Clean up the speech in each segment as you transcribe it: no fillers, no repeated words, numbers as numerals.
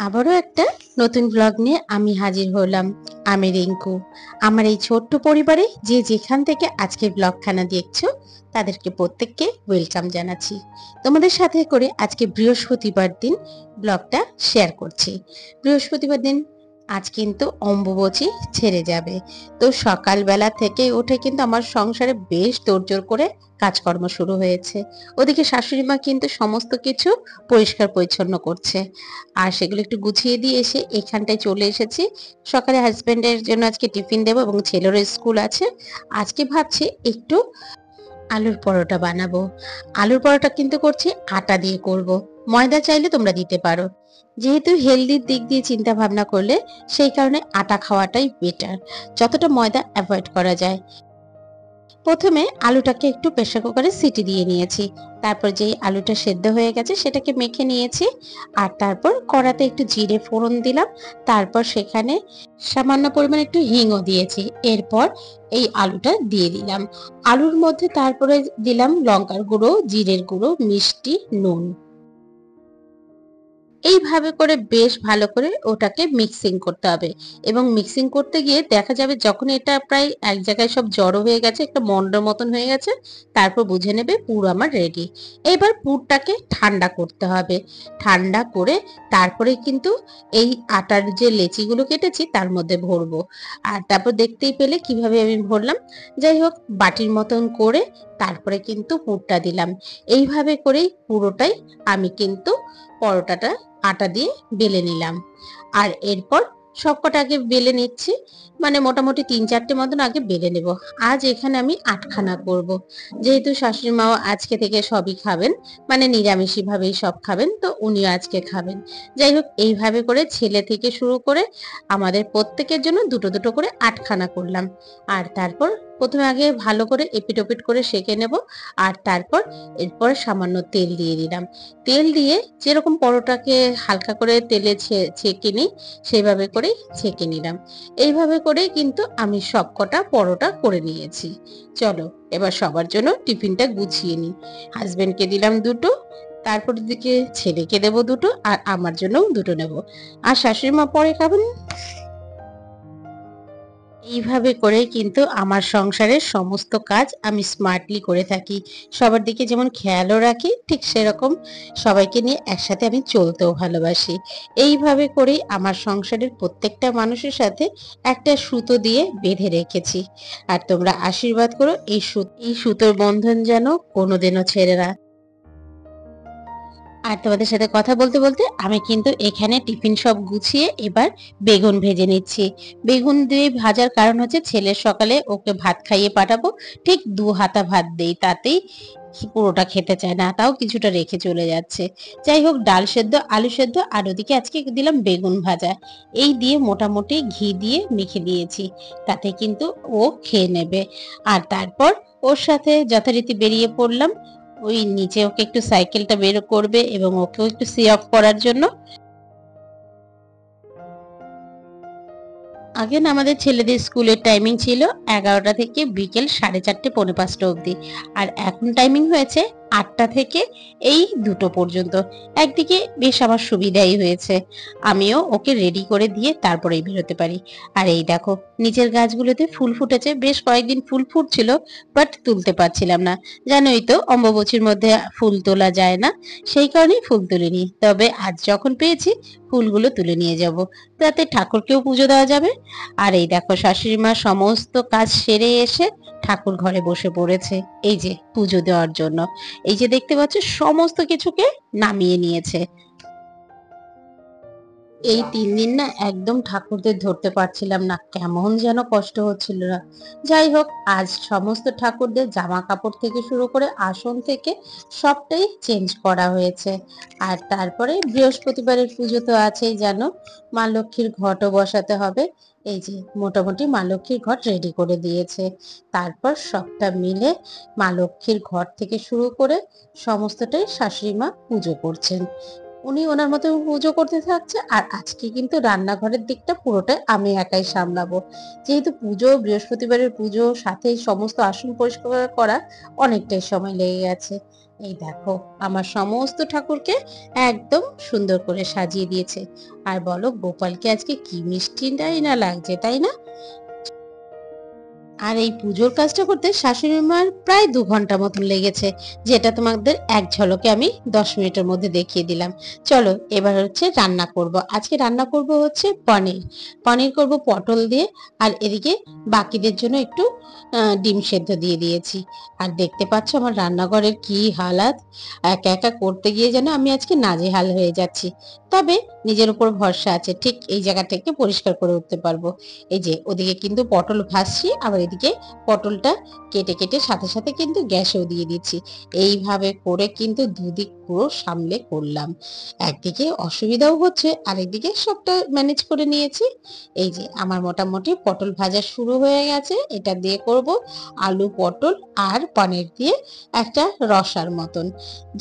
আবারও একটা নতুন ব্লগ নিয়ে আমি হাজির হলাম। আমি রিঙ্কু। আমার এই ছোট্ট পরিবারে যে যেখান থেকে আজকের ব্লগখানা দেখছো তাদেরকে প্রত্যেককে ওয়েলকাম জানাচ্ছি। তোমাদের সাথে করে আজকে বৃহস্পতিবার দিন ব্লগটা শেয়ার করছি। বৃহস্পতিবার দিন আজ কিন্তু অম্বুবাচী ছেড়ে যাবে, তো সকালবেলা থেকে উঠে কিন্তু আমার সংসারে বেশ তোড়জোড় করে কাজকর্ম শুরু হয়েছে। ওদিকে শাশুড়ি মা কিন্তু সমস্ত কিছু পরিষ্কার পরিচ্ছন্ন করছে, আর সেগুলো একটু গুছিয়ে দিয়ে এসে এখানটায় চলে এসেছি। সকালে হাজবেন্ডের জন্য আজকে টিফিন দেবো এবং ছেলেরও স্কুল আছে। আজকে ভাবছি একটু আলুর পরোটা বানাবো। আলুর পরোটা কিন্তু করছি আটা দিয়ে করব, ময়দা চাইলে তোমরা দিতে পারো। যেহেতু হেলদির দিক দিয়ে চিন্তা ভাবনা করলে সেই কারণে আটা খাওয়াটাই বেটার, যতটা ময়দা অ্যাভয়েড করা যায়। প্রথমে আলুটাকে একটু প্রেসার কুকারে সিটি দিয়ে নিয়েছি। তারপর যেই আলুটা সেদ্ধ হয়ে গেছে সেটাকে মেখে নিয়েছি। আর তারপর কড়াতে একটু জিরে ফোড়ন দিলাম। তারপর সেখানে সামান্য পরিমাণে একটু হিংও দিয়েছি। এরপর এই আলুটা দিয়ে দিলাম। আলুর মধ্যে তারপরে দিলাম লঙ্কার গুঁড়ো, জিরের গুঁড়ো, মিষ্টি, নুন। এইভাবে করে বেশ ভালো করে ওটাকে মিক্সিং করতে হবে, এবং মিক্সিং করতে গিয়ে দেখা যাবে যখন এটা প্রায় এক জায়গায় সব জড়ো হয়ে গেছে, একটা মন্ডর মতন হয়ে গেছে, তারপর বুঝে নেবে পুর আমার রেডি। এবার পুরটাকে ঠান্ডা করতে হবে। ঠান্ডা করে তারপরে কিন্তু এই আটার যে লেচিগুলো কেটেছি তার মধ্যে ভরবো। আর তারপর দেখতেই পেলে কিভাবে আমি ভরলাম। যাই হোক, বাটির মতন করে তারপরে কিন্তু পুরটা দিলাম। এইভাবে করেই পুরোটাই আমি কিন্তু পরোটাটা আটা দিয়ে বেলে নিলাম। আর এরপর সবকটা আগে বেলে নিচ্ছি, মানে মোটামুটি 3-4টে মতন আগে বেলে নেব। আজ এখানে আমি 8খানা করব, যেহেতু শাশুড়ি মাও আজকে থেকে সবই খাবেন, মানে নিরামিষী ভাবেই সব খাবেন, তো উনিও আজকে খাবেন। যাই হোক, এইভাবে করে ছেলে থেকে শুরু করে আমাদের প্রত্যেকের জন্য দুটো দুটো করে 8খানা করলাম। আর তারপর প্রথমে আগে ভালো করে এপিট ওপিট করে সেঁকে নেব। আর তারপর এরপর সামান্য তেল দিয়ে দিলাম। তেল দিয়ে যেরকম পরোটাকে হালকা করে তেলে ছেঁকে নিই, সেভাবে করেই ছেঁকে নিলাম। এইভাবে করে কিন্তু আমি সবকটা পরোটা করে নিয়েছি। চলো এবার সবার জন্য টিফিনটা গুছিয়ে নিই। হাজবেন্ডকে দিলাম দুটো, তারপর দিকে ছেলেকে দেবো দুটো, আর আমার জন্যও দুটো নেব। আর শাশুড়ি মা পরে খাবেন। এইভাবে করে কিন্তু আমার সংসারের সমস্ত কাজ আমি স্মার্টলি করে থাকি। সবার দিকে যেমন খেয়ালও রাখি, ঠিক সেরকম সবাইকে নিয়ে একসাথে আমি চলতেও ভালোবাসি। এইভাবে করেই আমার সংসারের প্রত্যেকটা মানুষের সাথে একটা সুতো দিয়ে বেঁধে রেখেছি। আর তোমরা আশীর্বাদ করো এই সুতোর বন্ধন যেন কোনোদিনও ছেড়ে না। আর তোমাদের সাথে কথা বলতে বলতে আমি কিন্তু এখানে টিফিন সব গুছিয়ে এবার বেগুন ভেজে নিচ্ছি। বেগুন দিয়ে ভাজার কারণ হচ্ছে ছেলের সকালে ওকে ভাত খাইয়ে পাঠাবো। ঠিক 2 হাতা ভাত দেই, তাতেই পুরোটা খেতে চায় না, তাও কিছুটা রেখে চলে যাচ্ছে। যাই হোক, ডাল সেদ্ধ, আলু সেদ্ধ, আর ওদিকে আজকে দিলাম বেগুন ভাজা। এই দিয়ে মোটামুটি ঘি দিয়ে মেখে দিয়েছি, তাতে কিন্তু ও খেয়ে নেবে। আর তারপর ওর সাথে যথারীতি বেরিয়ে পড়লাম। ওই নিচে ওকে একটু সাইকেলটা বের করবে এবং ওকেও একটু সি অফ করার জন্য। আগে না আমাদের ছেলেদের স্কুলের টাইমিং ছিল 11টা থেকে বিকেল 4:30 পৌনে 5টা অবধি। আর এখন টাইমিং হয়েছে 8টা থেকে এই 2টো পর্যন্ত। একদিকে বেশ আমার সুবিধাই হয়েছে, আমিও ওকে রেডি করে দিয়ে তারপরেই বেরোতে পারি। আর এই দেখো, নিচের গাছগুলোতে ফুল ফুটেছে। বেশ কয়েকদিন ফুল ফুটছিল, বাট তুলতে পারছিলাম না। জানোই তো অম্বুবাচীর মধ্যে ফুল তোলা যায় না, সেই কারণেই ফুল তুলিনি। তবে আজ যখন পেয়েছি ফুলগুলো তুলে নিয়ে যাব, তাতে ঠাকুরকেও পুজো দেওয়া যাবে। আর এই দেখো, শাশুড়ি মা সমস্ত কাজ সেরে এসে ঠাকুর ঘরে বসে পড়েছে এই যে পুজো দেওয়ার জন্য। এই যে দেখতে পাচ্ছ, সমস্ত কিছুকে নামিয়ে নিয়েছে। এই 3 দিন না একদম ঠাকুরদের ধরতে পারছিলাম না, কেমন যেন কষ্ট হচ্ছিল না। যাই হোক, আজ সমস্ত ঠাকুরদের জামা কাপড় থেকে শুরু করে আসন থেকে সবটাই চেঞ্জ করা হয়েছে। আর তারপরে বৃহস্পতিবারের পুজো তো আছেই জানো, মা লক্ষ্মীর ঘটও বসাতে হবে। এই যে মোটামুটি মা লক্ষ্মীর ঘট রেডি করে দিয়েছে। তারপর সবটা মিলে মা লক্ষ্মীর ঘর থেকে শুরু করে সমস্তটাই শাশুড়ি মা পুজো করছেন। উনি ওনার মতো পুজো করতে থাকছে, আর আজকে কিন্তু রান্নাঘরের দিকটা পুরোটাই আমি একাই সামলাবো। যেহেতু পুজো, বৃহস্পতিবারের পুজো, সাথে সমস্ত আসন পরিষ্কার করা, অনেকটাই সময় লেগে গেছে। এই দেখো আমার সমস্ত ঠাকুরকে একদম সুন্দর করে সাজিয়ে দিয়েছে। আর বলো গোপালকে আজকে কি মিষ্টিটাই না লাগছে, তাই না? আর এই পুজোর কাজটা করতে শাশুড়ি মার প্রায় 2 ঘন্টা মতন লেগেছে, যেটা তোমাদের এক ঝলকে আমি 10 মিনিটের মধ্যে দেখিয়ে দিলাম। চলো এবার হচ্ছে রান্না করব। আজকে রান্না করব হচ্ছে পনির। পনির করব পটল দিয়ে, আর এদিকে বাকিদের জন্য একটু ডিম সেদ্ধ দিয়ে দিয়েছি। আর দেখতে পাচ্ছ আমার রান্নাঘরের কি হালাত, একা একা করতে গিয়ে যেন আমি আজকে নাজেহাল হয়ে যাচ্ছি। তবে নিজের উপর ভরসা আছে, ঠিক এই জায়গাটাকে পরিষ্কার করে উঠতে পারবো। এই যে ওদিকে কিন্তু পটল ভাজছি, আবার এদিকে পটলটা কেটে কেটে সাথে সাথে কিন্তু গ্যাসেও দিয়ে দিচ্ছি। এইভাবে করে কিন্তু দুদিক পুরো সামলে করলাম। একদিকে অসুবিধাও হচ্ছে, আরেকদিকে সবটা ম্যানেজ করে নিয়েছি। এই যে আমার মোটামুটি পটল ভাজা শুরু হয়ে গেছে। এটা দিয়ে করব আলু পটল আর পনির দিয়ে একটা রসার মতন,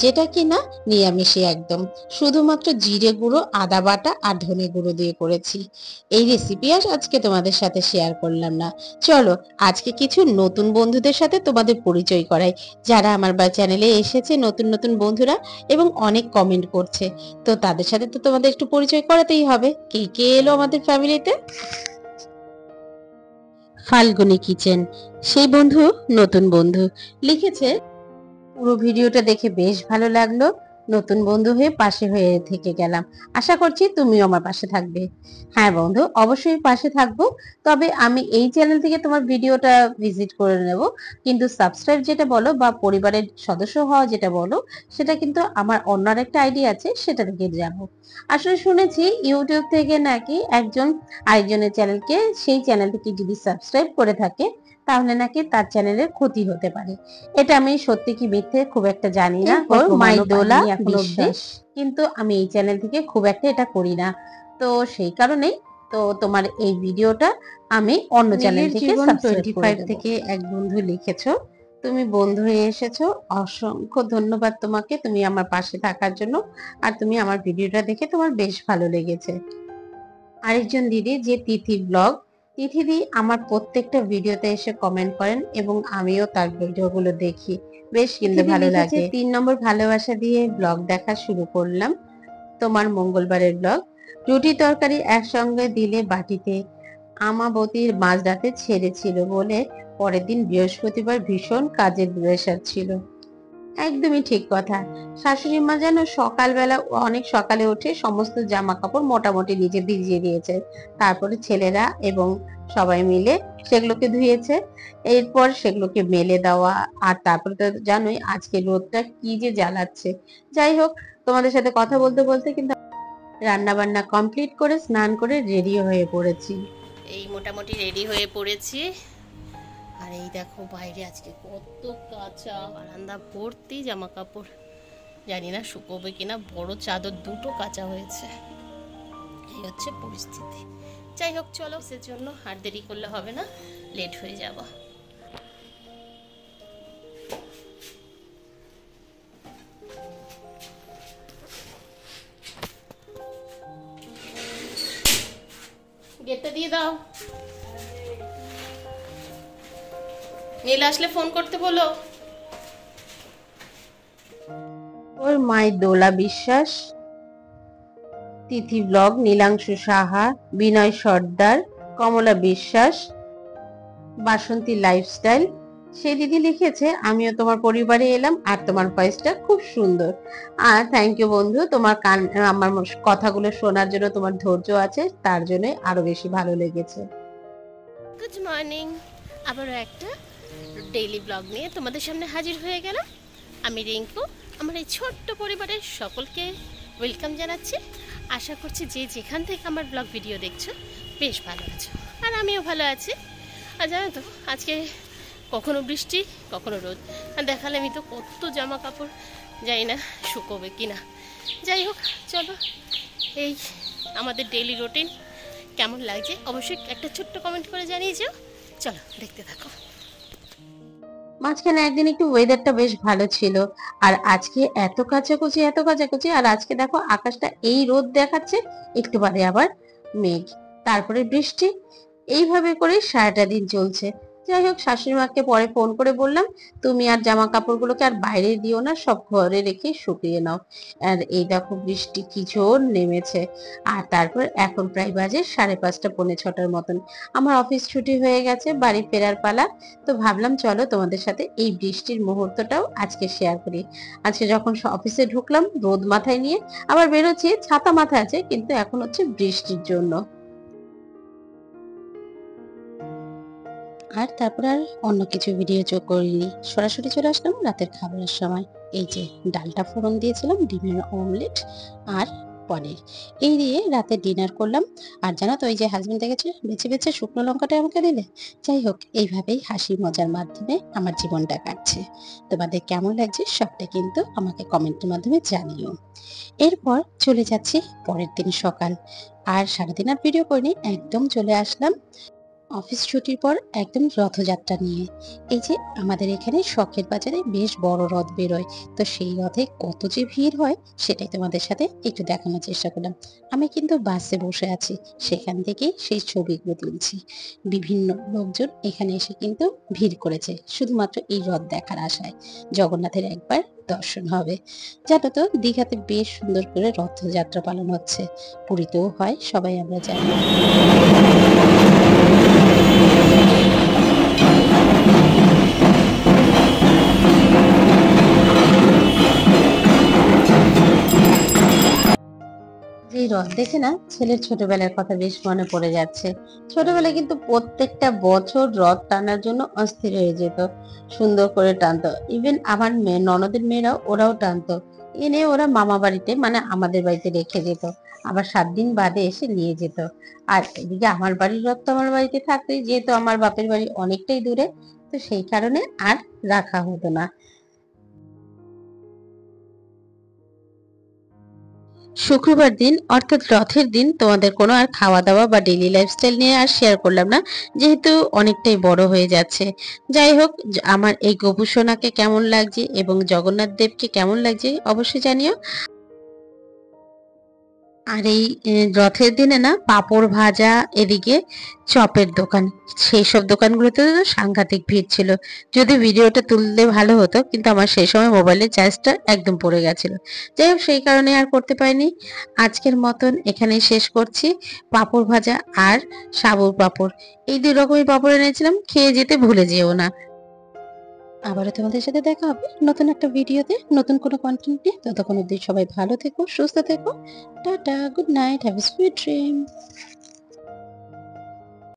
যেটা কিনা নিরামিষে একদম, শুধুমাত্র জিরে গুঁড়ো, আদা বাটা আর ধনে গুঁড়ো দিয়ে করেছি। এই রেসিপি আজকে তোমাদের সাথে শেয়ার করলাম না। চলো আজকে কিছু নতুন বন্ধুদের সাথে তোমাদের পরিচয় করাই, যারা আমার চ্যানেলে এসেছে, নতুন নতুন বন্ধুরা, এবং অনেক কমেন্ট করছে। তো তাদের সাথে তো তোমাদের একটু পরিচয় করাতেই হবে। কে কে এলো আমাদের ফ্যামিলিতে? ফাল্গুনি কিচেন, সেই বন্ধু, নতুন বন্ধু লিখেছে, পুরো ভিডিওটা দেখে বেশ ভালো লাগলো, নতুন বন্ধু হয়ে পাশে হয়ে থেকে গেলাম, আশা করছি তুমিও আমার পাশে থাকবে। হ্যাঁ বন্ধু, অবশ্যই পাশে থাকবো। তবে আমি এই চ্যানেল থেকে তোমার ভিডিওটা ভিজিট করে নেব, কিন্তু সাবস্ক্রাইব যেটা বলো বা পরিবারের সদস্য হওয়া যেটা বলো, সেটা কিন্তু আমার অন্য একটা আইডি আছে, সেটা থেকে যাবো। আসলে শুনেছি ইউটিউব থেকে নাকি একজন আরেকজনের চ্যানেলকে, সেই চ্যানেল থেকে যদি সাবস্ক্রাইব করে থাকে, তাহলে নাকি তার চ্যানেলের ক্ষতি হতে পারে। এটা আমি সত্যি কি মিথ্যে খুব একটা জানি না, মাইদোলা বিশ্বাস, কিন্তু আমি এই চ্যানেল থেকে খুব একটা এটা করি না। তো সেই কারণেই তো তোমার এই ভিডিওটা আমি অন্য চ্যানেল থেকে সাবস্ক্রাইব করে দেব। থেকে এক বন্ধু লিখেছো, তুমি বন্ধু হয়ে এসেছো, অসংখ্য ধন্যবাদ তোমাকে, তুমি আমার পাশে থাকার জন্য। আর তুমি আমার ভিডিওটা দেখে তোমার বেশ ভালো লেগেছে। আরেকজন দিদি যে তিথি ব্লগ, তিথিদি আমার প্রত্যেকটা ভিডিওতে এসে কমেন্ট করেন, এবং আমিও তার ভিডিওগুলো দেখি, বেশ কিন্তু ভালো লাগে। 3 নম্বর ভালোবাসা দিয়ে ব্লগ দেখা শুরু করলাম, তোমার মঙ্গলবারের ব্লগ। রুটি তরকারি একসঙ্গে দিলে বাটিতে, আমাবতীর মাঝরাতে ছেড়েছিল বলে পরের দিন বৃহস্পতিবার ভীষণ কাজের প্রেশার ছিল। একদমই ঠিক কথা। শাশুড়ি মা যেন সকালবেলা অনেক সকালে উঠে সমস্ত জামা কাপড় মোটামুটি নিজে ভিজিয়ে দিয়েছে, তারপরে ছেলেরা এবং সবাই মিলে সেগুলোকে ধুয়েছে, এরপর সেগুলোকে মেলে দেওয়া। আর তারপরে তো জানোই আজকে রোদটা কি যে জ্বালাচ্ছে। যাই হোক, তোমাদের সাথে কথা বলতে বলতে কিন্তু রান্না বান্না কমপ্লিট করে স্নান করে রেডি হয়ে পড়েছি। এই মোটামুটি রেডি হয়ে পড়েছি। আর এই দেখো বাইরে আজকে কত কাঁচা, বারান্দা ভর্তি জামা কাপড়, জানি না শুকোবে কিনা, বড় চাদর দুটো কাঁচা হয়েছে। এই হচ্ছে পরিস্থিতি। যাই হোক চলো, সে জন্য আর দেরি করলে হবে না, লেট হয়ে যাব। গেটটা দিয়ে দাও, নীল আসলে ফোন করতে বলো। ওর মায়ের দোলা বিশ্বাস, তিথি ব্লগ, নীলাংশু সাহা, বিনয় সর্দার, কমলা বিশ্বাস, বাসন্তী লাইফস্টাইল। সে দিদি লিখেছে, আমিও তোমার পরিবারে এলাম, আর তোমার ভয়েসটা খুব সুন্দর। আর থ্যাংক ইউ বন্ধু, তোমার কান আমার কথাগুলো শোনার জন্য তোমার ধৈর্য আছে, তার জন্য আরো বেশি ভালো লেগেছে। গুড মর্নিং, আবারও একটা ডেইলি ব্লগ নিয়ে তোমাদের সামনে হাজির হয়ে গেলাম। আমি রিঙ্কু, আমার এই ছোট্ট পরিবারের সকলকে ওয়েলকাম জানাচ্ছি। আশা করছি যে যেখান থেকে আমার ব্লগ ভিডিও দেখছো বেশ ভালো আছো, আর আমিও ভালো আছি। আর জানো তো আজকে কখনো বৃষ্টি কখনো রোদ, আর দেখালে আমি তো কত জামা কাপড়, জানি না শুকোবে কিনা। যাই হোক চলো, এই আমাদের ডেইলি রুটিন কেমন লাগছে অবশ্যই একটা ছোট্ট কমেন্ট করে জানিয়ে যাও। চলো দেখতে থাকো। মাঝখানে একদিন একটু ওয়েদারটা বেশ ভালো ছিল, আর আজকে এত কাচাকুচি, আর আজকে দেখো আকাশটা এই রোদ দেখাচ্ছে, একটু বাদে আবার মেঘ, তারপরে বৃষ্টি, এইভাবে করে সারাটা দিন চলছে। যাই হোক, শাশুড়ি মাকে পরে ফোন করে বললাম, তুমি আর জামা কাপড়গুলোকে আর বাইরে দিও না, সব ঘরে রেখে শুকিয়ে নাও। আর এই দেখো বৃষ্টি কি জোর নেমেছে। আর তারপর এখন প্রায় বাজে 5:30 পৌনে 6টার মতন। আমার অফিস ছুটি হয়ে গেছে, বাড়ি ফেরার পালা। তো ভাবলাম চলো তোমাদের সাথে এই বৃষ্টির মুহূর্তটাও আজকে শেয়ার করি। আজকে যখন অফিসে ঢুকলাম রোদ মাথায় নিয়ে, আবার বেরোচ্ছি ছাতা মাথায় আছে, কিন্তু এখন হচ্ছে বৃষ্টির জন্য। আর তারপর আর অন্য কিছু ভিডিও করিনি, সরাসরি চলে আসলাম রাতের খাবারের সময়। এই যে ডালটা ফোড়ন দিয়েছিলাম, ডিমের অমলেট আর পনির, এই দিয়ে রাতে ডিনার করলাম। আর জানো তো, ওই যে হাজবেন্ড দেখেছে বেছে বেছে শুকনো লঙ্কাটা আমাকে দিলে। যাই হোক, এইভাবেই হাসি মজার মাধ্যমে আমার জীবনটা কাটছে। তোমাদের কেমন লাগছে সবটা কিন্তু আমাকে কমেন্টের মাধ্যমে জানিও। এরপর চলে যাচ্ছি পরের দিন সকাল। আর সারাদিন আর ভিডিও করিনি, একদম চলে আসলাম অফিস ছুটির পর একদম রথযাত্রা নিয়ে। এই যে আমাদের এখানে শখের বাজারে বেশ বড় রথ বেরোয়, তো সেই রথে কত যে ভিড় হয় সেটাই তোমাদের সাথে একটু দেখানোর চেষ্টা করলাম। আমি কিন্তু বাসে বসে আছি, সেখান থেকেই সেই ছবিগুলো তুলছি। বিভিন্ন লোকজন এখানে এসে কিন্তু ভিড় করেছে শুধুমাত্র এই রথ দেখার আশায়। জগন্নাথের একবার দর্শন হবে। জানো তো, দীঘাতে বেশ সুন্দর করে রথযাত্রা পালন হচ্ছে, পুরীতেও হয়, সবাই আমরা জানি। এই রথ দেখে না ছেলের ছোটবেলার কথা বেশ মনে পড়ে যাচ্ছে। ছোটবেলায় কিন্তু প্রত্যেকটা বছর রথ টানার জন্য অস্থির হয়ে যেত, সুন্দর করে টানতো। ইভেন আমার মেয়ে ননদের মেয়েরাও ওরাও টানতো, এনে ওরা মামা বাড়িতে মানে আমাদের বাড়িতে রেখে যেত, আবার 7 দিন বাদে এসে নিয়ে যেত। আর এদিকে আমার বাড়ির রথ তো আমার বাড়িতে থাকতোই, যেহেতু আমার বাপের বাড়ি অনেকটাই দূরে, তো সেই কারণে আর রাখা হতো না। শুক্রবার দিন অর্থাৎ রথের দিন তোমাদের কোনো আর খাওয়া দাওয়া বা ডেইলি লাইফস্টাইল নিয়ে আর শেয়ার করলাম না, যেহেতু অনেকটাই বড় হয়ে যাচ্ছে। যাই হোক, আমার এই গোপুসোনাকে কেমন লাগছে এবং জগন্নাথ দেবকে কেমন লাগছে অবশ্যই জানিও। আর এই রথের দিনে না পাঁপড় ভাজা, এদিকে চপের দোকান, সেই সব দোকানগুলোতে তো সাংঘাতিক ভিড় ছিল। যদি ভিডিওটা তুললে ভালো হতো, কিন্তু আমার সেই সময় মোবাইলের চার্জটা একদম পড়ে গেছিল। যাই হোক, সেই কারণে আর করতে পারিনি। আজকের মতন এখানেই শেষ করছি। পাঁপড় ভাজা আর সাবুর পাঁপড়, এই 2 রকমের পাঁপড় এনেছিলাম, খেয়ে যেতে ভুলে যেও না। আবারও তোমাদের সাথে দেখা হবে নতুন একটা ভিডিওতে, নতুন কোনো কন্টেন্ট নিয়ে। ততক্ষণ অবধি সবাই ভালো থেকো, সুস্থ থেকো। Tata, good night, have a sweet dream.